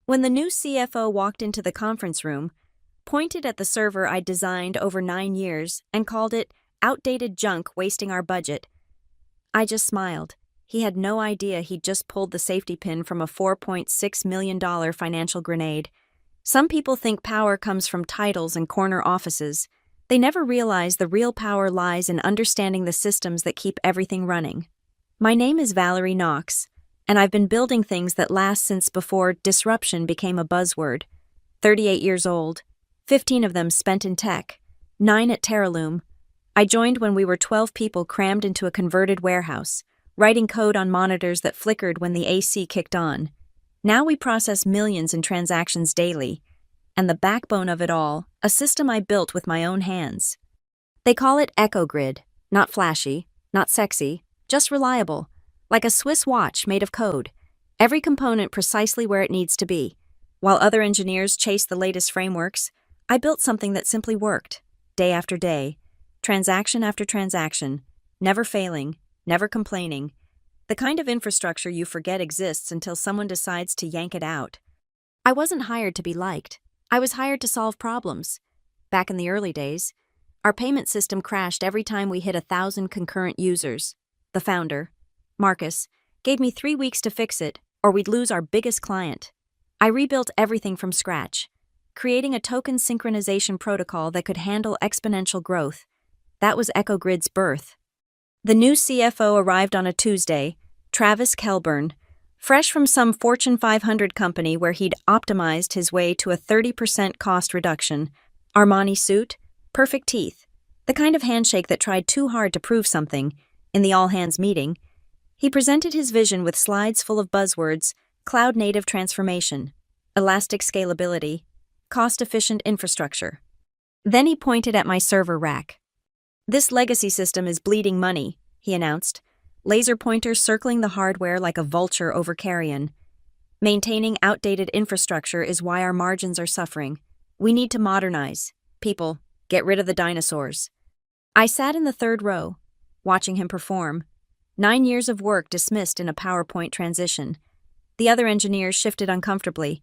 When the new CFO walked into the conference room, pointed at the server I'd designed over 9 years, and called it outdated junk wasting our budget, I just smiled. He had no idea he'd just pulled the safety pin from a $4.6 million financial grenade. Some people think power comes from titles and corner offices. They never realize the real power lies in understanding the systems that keep everything running. My name is Valerie Knox, and I've been building things that last since before disruption became a buzzword. 38 years old, 15 of them spent in tech, 9 at Terraloom. I joined when we were 12 people crammed into a converted warehouse, writing code on monitors that flickered when the AC kicked on. Now we process millions in transactions daily, and the backbone of it all, a system I built with my own hands. They call it EchoGrid, not flashy, not sexy, just reliable, like a Swiss watch made of code, every component precisely where it needs to be. While other engineers chase the latest frameworks, I built something that simply worked, day after day, transaction after transaction, never failing, never complaining, the kind of infrastructure you forget exists until someone decides to yank it out. I wasn't hired to be liked. I was hired to solve problems. Back in the early days, our payment system crashed every time we hit 1,000 concurrent users. The founder, Marcus, gave me 3 weeks to fix it, or we'd lose our biggest client. I rebuilt everything from scratch, creating a token synchronization protocol that could handle exponential growth. That was EchoGrid's birth. The new CFO arrived on a Tuesday, Travis Kelburn, fresh from some Fortune 500 company where he'd optimized his way to a 30% cost reduction. Armani suit, perfect teeth, the kind of handshake that tried too hard to prove something. In the all-hands meeting, he presented his vision with slides full of buzzwords: cloud-native transformation, elastic scalability, cost-efficient infrastructure. Then he pointed at my server rack. "This legacy system is bleeding money," he announced, laser pointers circling the hardware like a vulture over carrion. "Maintaining outdated infrastructure is why our margins are suffering. We need to modernize. People, get rid of the dinosaurs." I sat in the third row, watching him perform. 9 years of work dismissed in a PowerPoint transition. The other engineers shifted uncomfortably,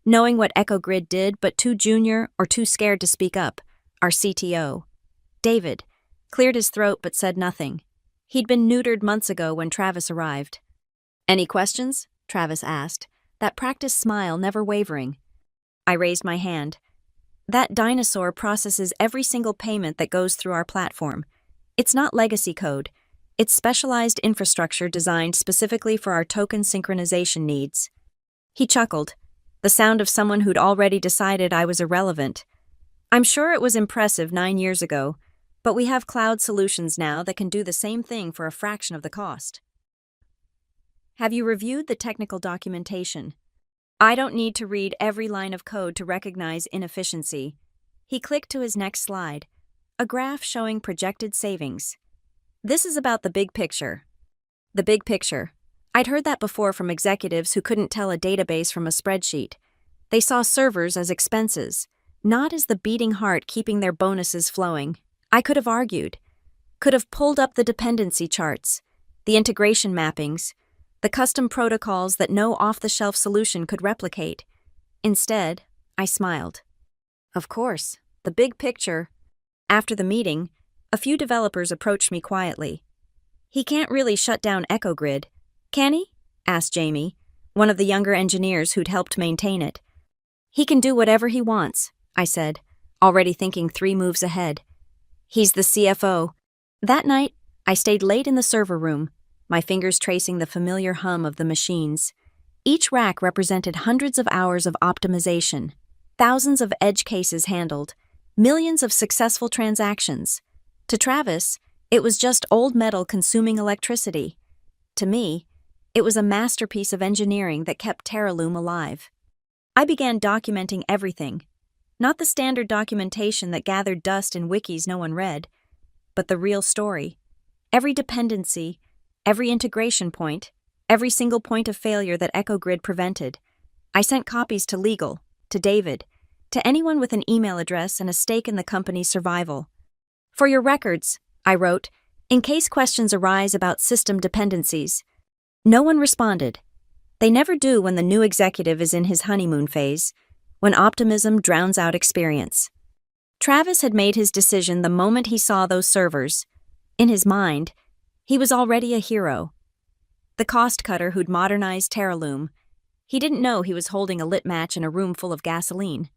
knowing what EchoGrid did but too junior or too scared to speak up. Our CTO, David, cleared his throat but said nothing. He'd been neutered months ago when Travis arrived. "Any questions?" Travis asked, that practiced smile never wavering. I raised my hand. "That dinosaur processes every single payment that goes through our platform. It's not legacy code. It's specialized infrastructure designed specifically for our token synchronization needs." He chuckled, the sound of someone who'd already decided I was irrelevant. "I'm sure it was impressive 9 years ago, but we have cloud solutions now that can do the same thing for a fraction of the cost. Have you reviewed the technical documentation? I don't need to read every line of code to recognize inefficiency." He clicked to his next slide, a graph showing projected savings. "This is about the big picture." The big picture. I'd heard that before from executives who couldn't tell a database from a spreadsheet. They saw servers as expenses, not as the beating heart keeping their bonuses flowing. I could have argued, could have pulled up the dependency charts, the integration mappings, the custom protocols that no off-the-shelf solution could replicate. Instead, I smiled. Of course, the big picture. After the meeting, a few developers approached me quietly. "He can't really shut down EchoGrid, can he?" asked Jamie, one of the younger engineers who'd helped maintain it. "He can do whatever he wants," I said, already thinking 3 moves ahead. "He's the CFO." That night, I stayed late in the server room, my fingers tracing the familiar hum of the machines. Each rack represented hundreds of hours of optimization, thousands of edge cases handled, millions of successful transactions. To Travis, it was just old metal consuming electricity. To me, it was a masterpiece of engineering that kept Terraloom alive. I began documenting everything. Not the standard documentation that gathered dust in wikis no one read, but the real story. Every dependency, every integration point, every single point of failure that EchoGrid prevented. I sent copies to legal, to David, to anyone with an email address and a stake in the company's survival. "For your records," I wrote, "in case questions arise about system dependencies." No one responded. They never do when the new executive is in his honeymoon phase, when optimism drowns out experience. Travis had made his decision the moment he saw those servers. In his mind, he was already a hero. The cost cutter who'd modernized Terraloom. He didn't know he was holding a lit match in a room full of gasoline.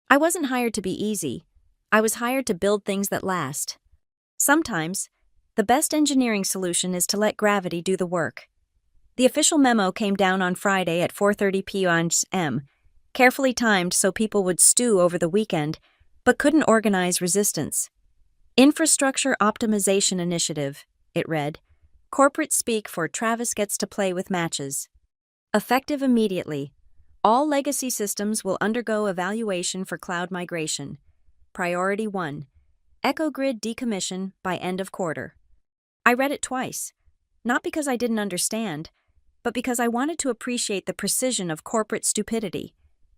I wasn't hired to be easy. I was hired to build things that last. Sometimes, the best engineering solution is to let gravity do the work. The official memo came down on Friday at 4:30 p.m., carefully timed so people would stew over the weekend, but couldn't organize resistance. Infrastructure Optimization Initiative, it read. Corporate speak for Travis gets to play with matches. Effective immediately. All legacy systems will undergo evaluation for cloud migration. Priority 1. EchoGrid decommission by end of quarter. I read it twice, not because I didn't understand, but because I wanted to appreciate the precision of corporate stupidity.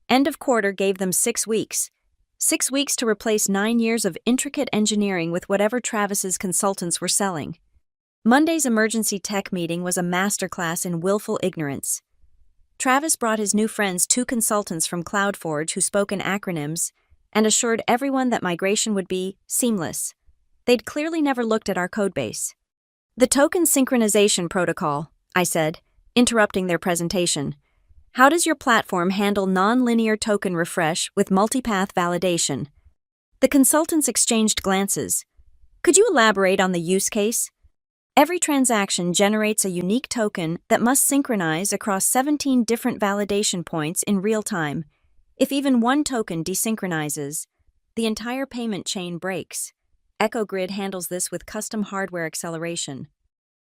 End of quarter gave them 6 weeks. 6 weeks to replace 9 years of intricate engineering with whatever Travis's consultants were selling. Monday's emergency tech meeting was a masterclass in willful ignorance. Travis brought his new friends 2 consultants from CloudForge who spoke in acronyms and assured everyone that migration would be seamless. They'd clearly never looked at our codebase. The token synchronization protocol, I said, interrupting their presentation. How does your platform handle non-linear token refresh with multipath validation? The consultants exchanged glances. Could you elaborate on the use case? Every transaction generates a unique token that must synchronize across 17 different validation points in real time. If even one token desynchronizes, the entire payment chain breaks. EchoGrid handles this with custom hardware acceleration.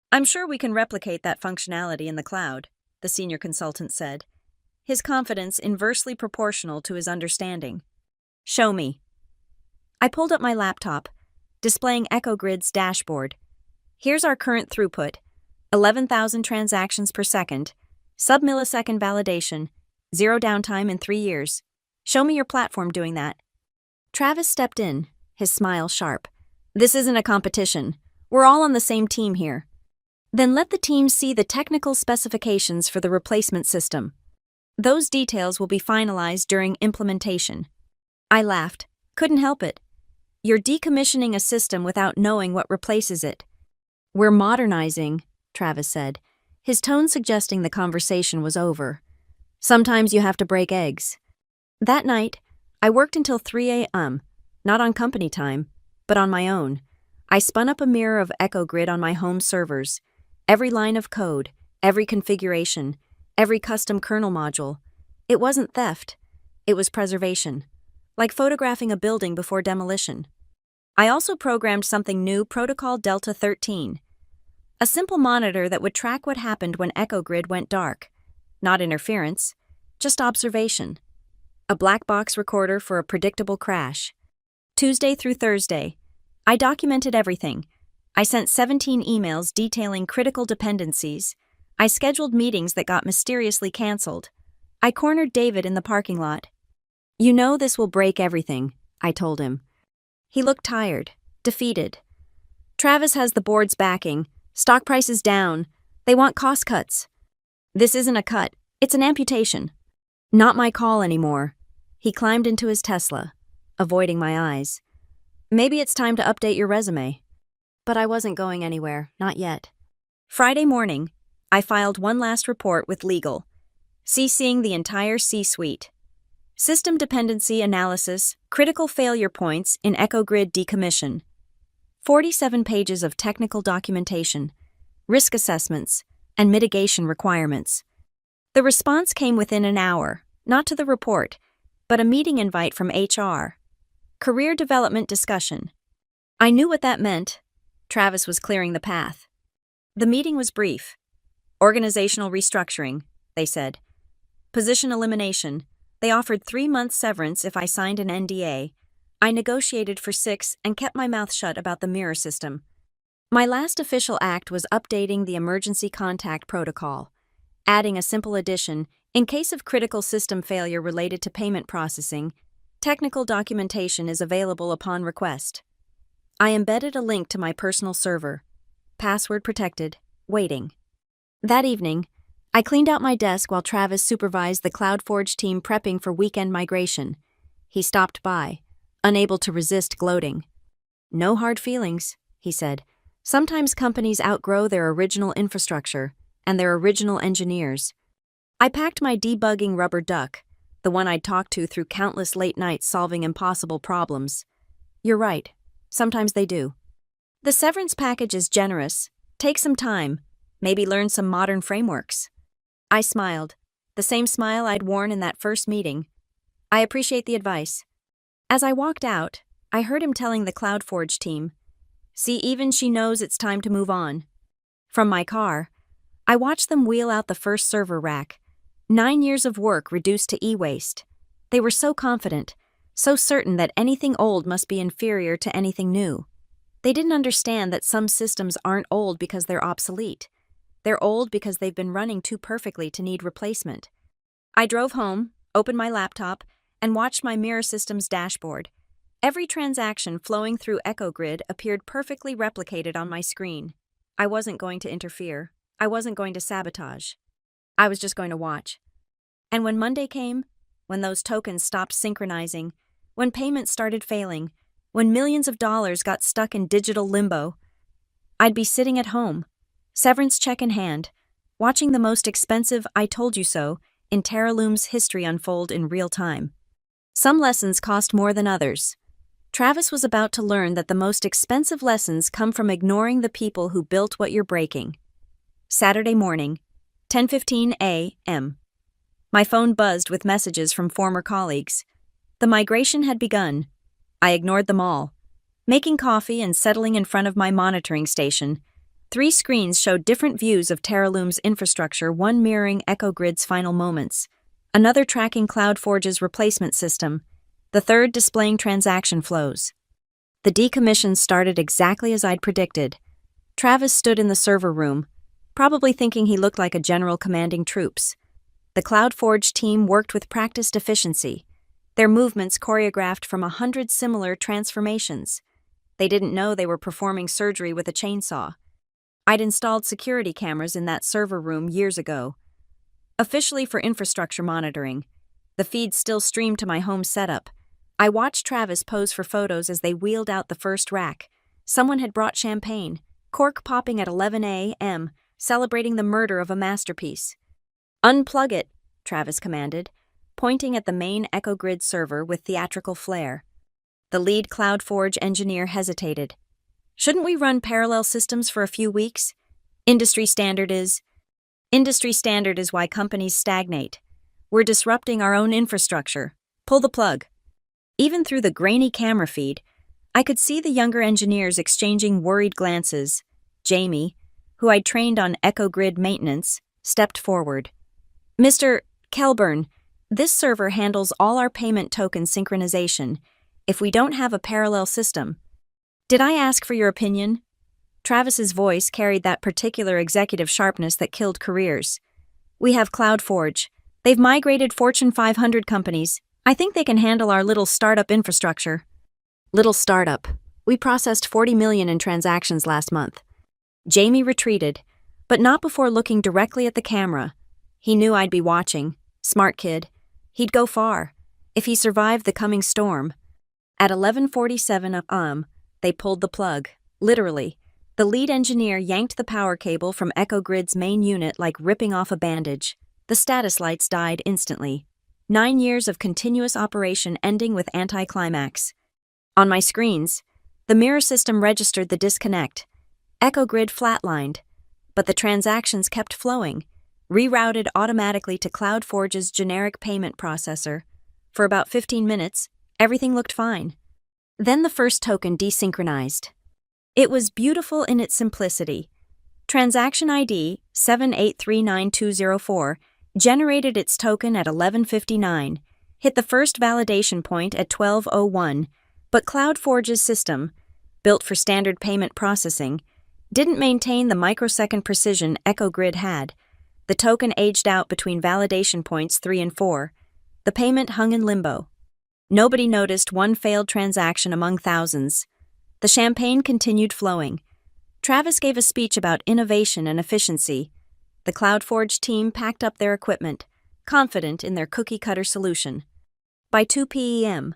I'm sure we can replicate that functionality in the cloud, the senior consultant said, his confidence inversely proportional to his understanding. Show me. I pulled up my laptop, displaying EchoGrid's dashboard. Here's our current throughput, 11,000 transactions per second, sub-millisecond validation, 0 downtime in 3 years. Show me your platform doing that. Travis stepped in, his smile sharp. This isn't a competition. We're all on the same team here. Then let the team see the technical specifications for the replacement system. Those details will be finalized during implementation. I laughed. Couldn't help it. You're decommissioning a system without knowing what replaces it. We're modernizing, Travis said, his tone suggesting the conversation was over. Sometimes you have to break eggs. That night, I worked until 3 a.m., not on company time, but on my own. I spun up a mirror of EchoGrid on my home servers. Every line of code, every configuration, every custom kernel module. It wasn't theft. It was preservation. Like photographing a building before demolition. I also programmed something new, Protocol Delta 13. A simple monitor that would track what happened when EchoGrid went dark. Not interference, just observation. A black box recorder for a predictable crash. Tuesday through Thursday, I documented everything. I sent 17 emails detailing critical dependencies. I scheduled meetings that got mysteriously canceled. I cornered David in the parking lot. You know this will break everything, I told him. He looked tired, defeated. Travis has the board's backing. Stock price is down. They want cost cuts. This isn't a cut. It's an amputation. Not my call anymore. He climbed into his Tesla, avoiding my eyes. Maybe it's time to update your resume. But I wasn't going anywhere, not yet. Friday morning, I filed one last report with legal, CCing the entire C-suite. System dependency analysis, critical failure points in EchoGrid decommission. 47 pages of technical documentation, risk assessments, and mitigation requirements. The response came within an hour, not to the report, but a meeting invite from HR. Career development discussion. I knew what that meant. Travis was clearing the path. The meeting was brief. Organizational restructuring, they said. Position elimination. They offered 3-month severance if I signed an NDA. I negotiated for 6 and kept my mouth shut about the mirror system. My last official act was updating the emergency contact protocol, adding a simple addition in case of critical system failure related to payment processing. Technical documentation is available upon request. I embedded a link to my personal server, password protected, waiting. That evening, I cleaned out my desk while Travis supervised the CloudForge team prepping for weekend migration. He stopped by, unable to resist gloating. "No hard feelings," he said. "Sometimes companies outgrow their original infrastructure and their original engineers." I packed my debugging rubber duck, the one I'd talked to through countless late nights solving impossible problems. "You're right. Sometimes they do. The severance package is generous. Take some time. Maybe learn some modern frameworks." I smiled, the same smile I'd worn in that first meeting. "I appreciate the advice." As I walked out, I heard him telling the CloudForge team, "See, even she knows it's time to move on." From my car, I watched them wheel out the first server rack. 9 years of work reduced to e-waste. They were so confident, so certain that anything old must be inferior to anything new. They didn't understand that some systems aren't old because they're obsolete. They're old because they've been running too perfectly to need replacement. I drove home, opened my laptop, and watched my Mirror Systems dashboard. Every transaction flowing through EchoGrid appeared perfectly replicated on my screen. I wasn't going to interfere. I wasn't going to sabotage. I was just going to watch. And when Monday came, when those tokens stopped synchronizing, when payments started failing, when millions of dollars got stuck in digital limbo, I'd be sitting at home, severance check in hand, watching the most expensive "I told you so" in Terraloom's history unfold in real time. Some lessons cost more than others. Travis was about to learn that the most expensive lessons come from ignoring the people who built what you're breaking. Saturday morning, 10:15 a.m. My phone buzzed with messages from former colleagues. The migration had begun. I ignored them all. Making coffee and settling in front of my monitoring station, 3 screens showed different views of Terraloom's infrastructure, one mirroring EchoGrid's final moments, another tracking CloudForge's replacement system, the third displaying transaction flows. The decommission started exactly as I'd predicted. Travis stood in the server room, probably thinking he looked like a general commanding troops. The CloudForge team worked with practiced efficiency, their movements choreographed from 100 similar transformations. They didn't know they were performing surgery with a chainsaw. I'd installed security cameras in that server room years ago. Officially for infrastructure monitoring, the feed still streamed to my home setup. I watched Travis pose for photos as they wheeled out the first rack. Someone had brought champagne, cork popping at 11 a.m., celebrating the murder of a masterpiece. "Unplug it," Travis commanded, pointing at the main EchoGrid server with theatrical flair. The lead CloudForge engineer hesitated. "Shouldn't we run parallel systems for a few weeks? Industry standard is why companies stagnate. We're disrupting our own infrastructure. Pull the plug." Even through the grainy camera feed, I could see the younger engineers exchanging worried glances. Jamie, who I'd trained on EchoGrid maintenance, stepped forward. "Mr. Kelburn, this server handles all our payment token synchronization. If we don't have a parallel system..." "Did I ask for your opinion?" Travis's voice carried that particular executive sharpness that killed careers. "We have CloudForge. They've migrated Fortune 500 companies. I think they can handle our little startup infrastructure." Little startup. We processed 40 million in transactions last month. Jamie retreated, but not before looking directly at the camera. He knew I'd be watching. Smart kid. He'd go far, if he survived the coming storm. At 11:47 a.m., they pulled the plug. Literally. The lead engineer yanked the power cable from EchoGrid's main unit like ripping off a bandage. The status lights died instantly. 9 years of continuous operation ending with anticlimax. On my screens, the mirror system registered the disconnect. EchoGrid flatlined, but the transactions kept flowing, rerouted automatically to CloudForge's generic payment processor. For about 15 minutes, everything looked fine. Then the first token desynchronized. It was beautiful in its simplicity. Transaction ID 7839204 generated its token at 11:59, hit the first validation point at 12:01, but CloudForge's system, built for standard payment processing, didn't maintain the microsecond precision EchoGrid had. The token aged out between validation points 3 and 4. The payment hung in limbo. Nobody noticed one failed transaction among thousands. The champagne continued flowing. Travis gave a speech about innovation and efficiency. The CloudForge team packed up their equipment, confident in their cookie-cutter solution. By 2 p.m.,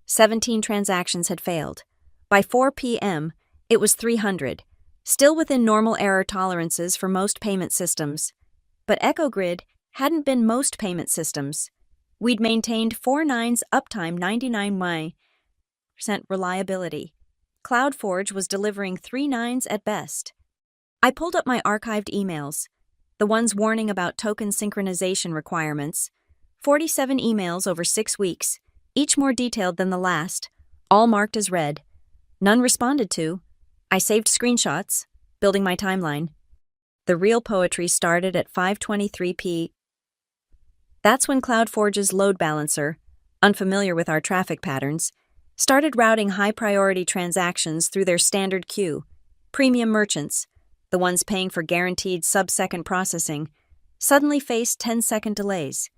17 transactions had failed. By 4 p.m., it was 300, still within normal error tolerances for most payment systems. But EchoGrid hadn't been most payment systems. We'd maintained 4 nines uptime, 99% reliability. CloudForge was delivering 3 nines at best. I pulled up my archived emails, the ones warning about token synchronization requirements. 47 emails over 6 weeks, each more detailed than the last, all marked as read. None responded to. I saved screenshots, building my timeline. The real poetry started at 5:23 p.m. That's when CloudForge's load balancer, unfamiliar with our traffic patterns, started routing high-priority transactions through their standard queue. Premium merchants, the ones paying for guaranteed sub-second processing, suddenly faced 10-second delays.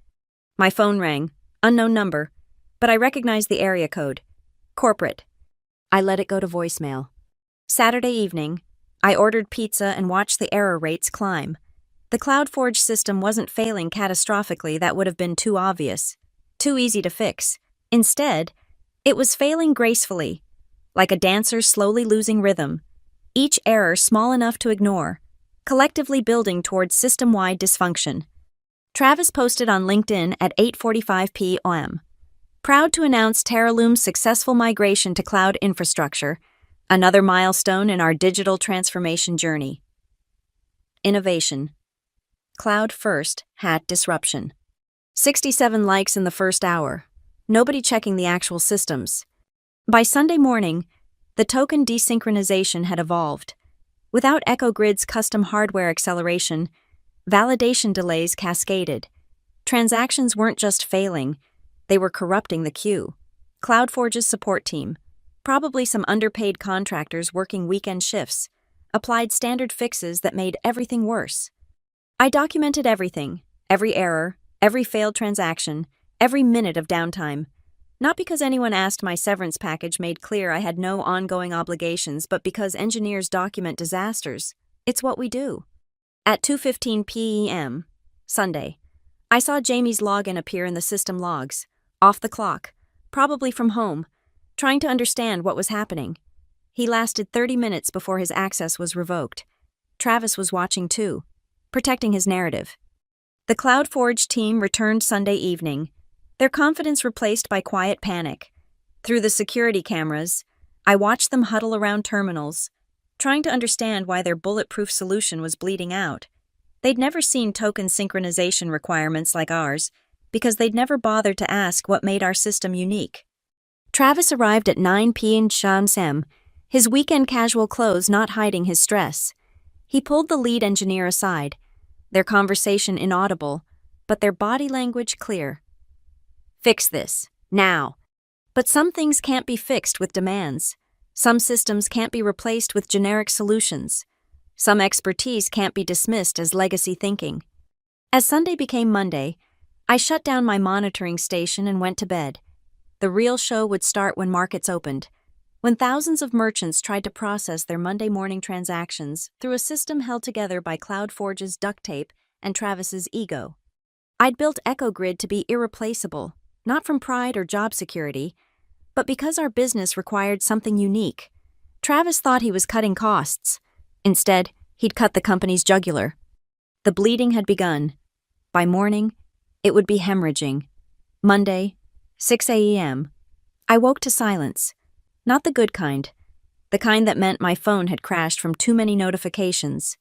My phone rang, unknown number, but I recognized the area code. Corporate. I let it go to voicemail. Saturday evening, I ordered pizza and watched the error rates climb. The CloudForge system wasn't failing catastrophically. That would have been too obvious, too easy to fix. Instead, it was failing gracefully, like a dancer slowly losing rhythm, each error small enough to ignore, collectively building towards system-wide dysfunction. Travis posted on LinkedIn at 8:45 p.m. Proud to announce Terralume's successful migration to cloud infrastructure, another milestone in our digital transformation journey. Innovation. Cloud first had disruption. 67 likes in the first hour. Nobody checking the actual systems. By Sunday morning, the token desynchronization had evolved. Without EchoGrid's custom hardware acceleration, validation delays cascaded. Transactions weren't just failing, they were corrupting the queue. CloudForge's support team, probably some underpaid contractors working weekend shifts, applied standard fixes that made everything worse. I documented everything, every error, every failed transaction, every minute of downtime. Not because anyone asked. My severance package made clear I had no ongoing obligations, but because engineers document disasters. It's what we do. At 2:15 p.m., Sunday, I saw Jamie's login appear in the system logs, off the clock, probably from home, trying to understand what was happening. He lasted 30 minutes before his access was revoked. Travis was watching too, protecting his narrative. The CloudForge team returned Sunday evening, their confidence replaced by quiet panic. Through the security cameras, I watched them huddle around terminals, trying to understand why their bulletproof solution was bleeding out. They'd never seen token synchronization requirements like ours, because they'd never bothered to ask what made our system unique. Travis arrived at 9 p.m., his weekend casual clothes not hiding his stress. He pulled the lead engineer aside, their conversation inaudible, but their body language clear. Fix this, now. But some things can't be fixed with demands. Some systems can't be replaced with generic solutions. Some expertise can't be dismissed as legacy thinking. As Sunday became Monday, I shut down my monitoring station and went to bed. The real show would start when markets opened, when thousands of merchants tried to process their Monday morning transactions through a system held together by CloudForge's duct tape and Travis's ego. I'd built EchoGrid to be irreplaceable, not from pride or job security, but because our business required something unique. Travis thought he was cutting costs. Instead, he'd cut the company's jugular. The bleeding had begun. By morning, it would be hemorrhaging. Monday, 6 a.m. I woke to silence. Not the good kind. The kind that meant my phone had crashed from too many notifications.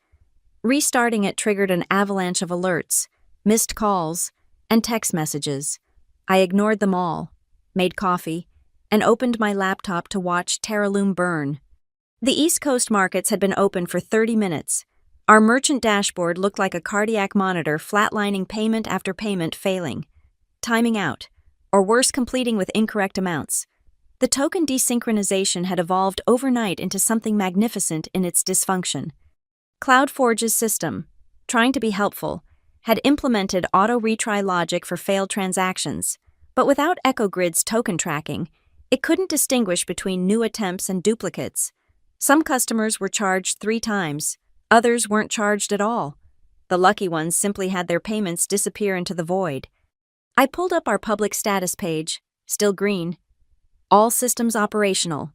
Restarting it triggered an avalanche of alerts, missed calls, and text messages. I ignored them all, made coffee, and opened my laptop to watch Terralume burn. The East Coast markets had been open for 30 minutes. Our merchant dashboard looked like a cardiac monitor, flatlining payment after payment, failing, timing out, or worse, completing with incorrect amounts. The token desynchronization had evolved overnight into something magnificent in its dysfunction. CloudForge's system, trying to be helpful, had implemented auto-retry logic for failed transactions, but without EchoGrid's token tracking, it couldn't distinguish between new attempts and duplicates. Some customers were charged 3 times, others weren't charged at all. The lucky ones simply had their payments disappear into the void. I pulled up our public status page, still green. All systems operational.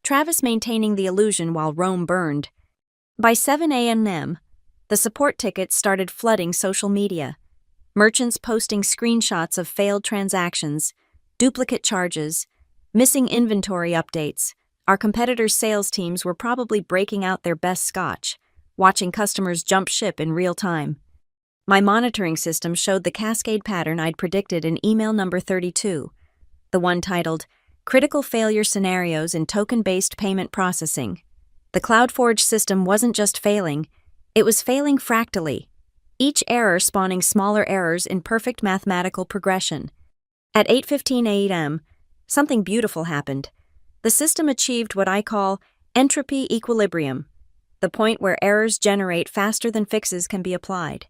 Travis maintaining the illusion while Rome burned. By 7 a.m., the support tickets started flooding social media. Merchants posting screenshots of failed transactions, duplicate charges, missing inventory updates. Our competitors' sales teams were probably breaking out their best scotch, watching customers jump ship in real time. My monitoring system showed the cascade pattern I'd predicted in email number 32, the one titled, Critical Failure Scenarios in Token-Based Payment Processing. The CloudForge system wasn't just failing, it was failing fractally, each error spawning smaller errors in perfect mathematical progression. At 8:15 a.m., something beautiful happened. The system achieved what I call entropy equilibrium, the point where errors generate faster than fixes can be applied.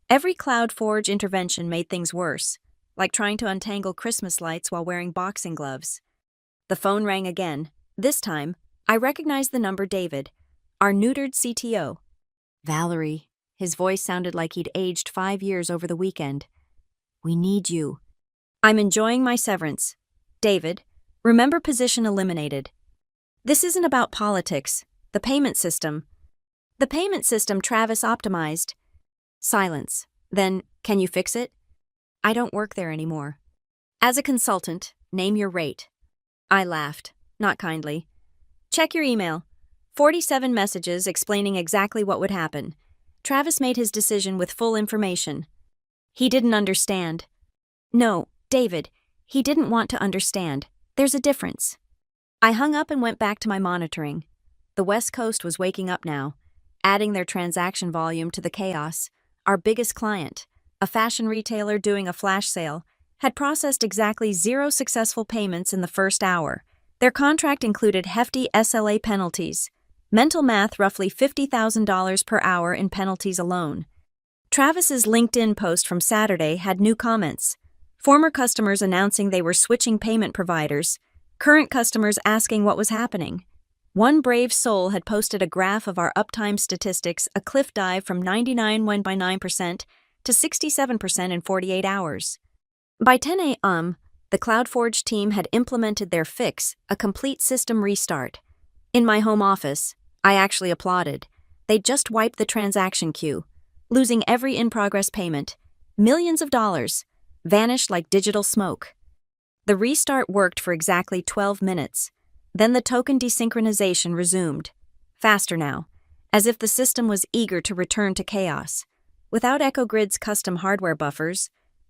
Every CloudForge intervention made things worse, like trying to untangle Christmas lights while wearing boxing gloves. The phone rang again. This time, I recognized the number David, our neutered CTO. Valerie. His voice sounded like he'd aged 5 years over the weekend. We need you. I'm enjoying my severance. David, remember position eliminated. This isn't about politics. The payment system. The payment system Travis optimized. Silence. Then, can you fix it? I don't work there anymore. As a consultant, name your rate. I laughed, not kindly. Check your email. 47 messages explaining exactly what would happen. Travis made his decision with full information. He didn't understand. No, David, he didn't want to understand. There's a difference. I hung up and went back to my monitoring. The West Coast was waking up now, adding their transaction volume to the chaos. Our biggest client, a fashion retailer doing a flash sale, had processed exactly 0 successful payments in the first hour. Their contract included hefty SLA penalties. Mental math, roughly $50,000 per hour in penalties alone. Travis's LinkedIn post from Saturday had new comments. Former customers announcing they were switching payment providers. Current customers asking what was happening. One brave soul had posted a graph of our uptime statistics, a cliff dive from 99.9% to 67% in 48 hours. By 10 a.m., the CloudForge team had implemented their fix, a complete system restart. In my home office, I actually applauded. They'd just wiped the transaction queue, losing every in-progress payment. Millions of dollars vanished like digital smoke. The restart worked for exactly 12 minutes. Then the token desynchronization resumed. Faster now, as if the system was eager to return to chaos. Without EchoGrid's custom hardware buffers,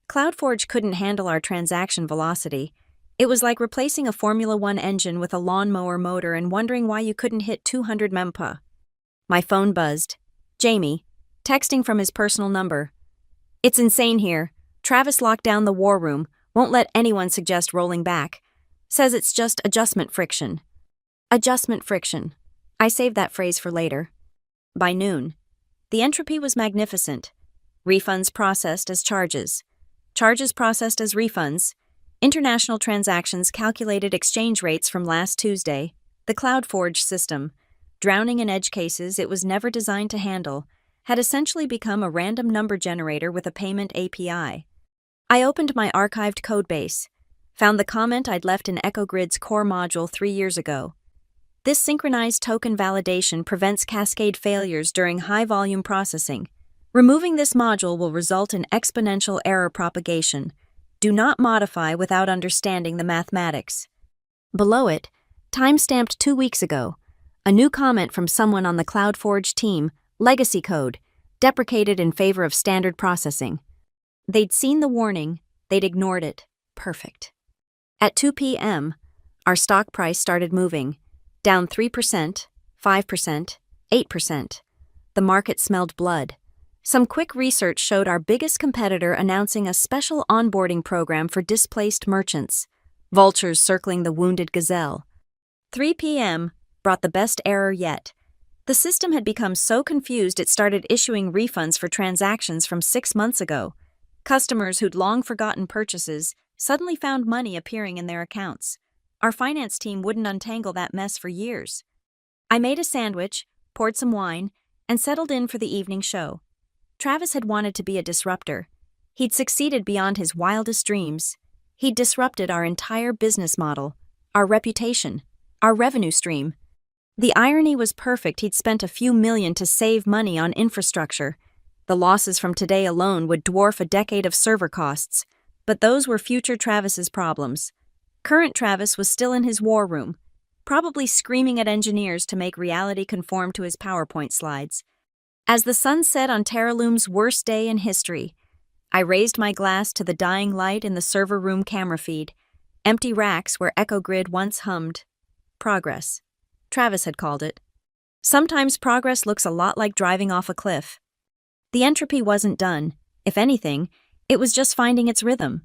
CloudForge couldn't handle our transaction velocity. It was like replacing a Formula One engine with a lawnmower motor and wondering why you couldn't hit 200 mph. My phone buzzed. Jamie, texting from his personal number. It's insane here. Travis locked down the war room, won't let anyone suggest rolling back. Says it's just adjustment friction. Adjustment friction. I saved that phrase for later. By noon, the entropy was magnificent. Refunds processed as charges. Charges processed as refunds. International transactions calculated exchange rates from last Tuesday. The CloudForge system, drowning in edge cases it was never designed to handle, had essentially become a random number generator with a payment API. I opened my archived codebase, found the comment I'd left in EchoGrid's core module 3 years ago. This synchronized token validation prevents cascade failures during high-volume processing. Removing this module will result in exponential error propagation. Do not modify without understanding the mathematics. Below it, time-stamped 2 weeks ago, a new comment from someone on the CloudForge team, legacy code, deprecated in favor of standard processing. They'd seen the warning, they'd ignored it. Perfect. At 2 p.m., our stock price started moving, down 3%, 5%, 8%. The market smelled blood. Some quick research showed our biggest competitor announcing a special onboarding program for displaced merchants, vultures circling the wounded gazelle. 3 p.m. brought the best error yet. The system had become so confused it started issuing refunds for transactions from 6 months ago. Customers who'd long forgotten purchases suddenly found money appearing in their accounts. Our finance team wouldn't untangle that mess for years. I made a sandwich, poured some wine, and settled in for the evening show. Travis had wanted to be a disruptor. He'd succeeded beyond his wildest dreams. He'd disrupted our entire business model, our reputation, our revenue stream. The irony was perfect. He'd spent a few million to save money on infrastructure. The losses from today alone would dwarf a decade of server costs. But those were future Travis's problems. Current Travis was still in his war room, probably screaming at engineers to make reality conform to his PowerPoint slides. As the sun set on Terraloom's worst day in history, I raised my glass to the dying light in the server room camera feed, empty racks where EchoGrid once hummed. Progress. Travis had called it. Sometimes progress looks a lot like driving off a cliff. The entropy wasn't done. If anything, it was just finding its rhythm.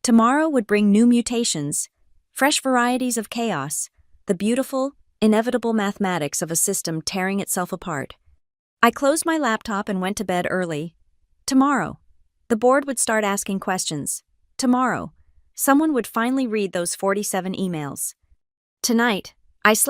Tomorrow would bring new mutations, fresh varieties of chaos, the beautiful, inevitable mathematics of a system tearing itself apart. I closed my laptop and went to bed early. Tomorrow, the board would start asking questions. Tomorrow, someone would finally read those 47 emails. Tonight, I slept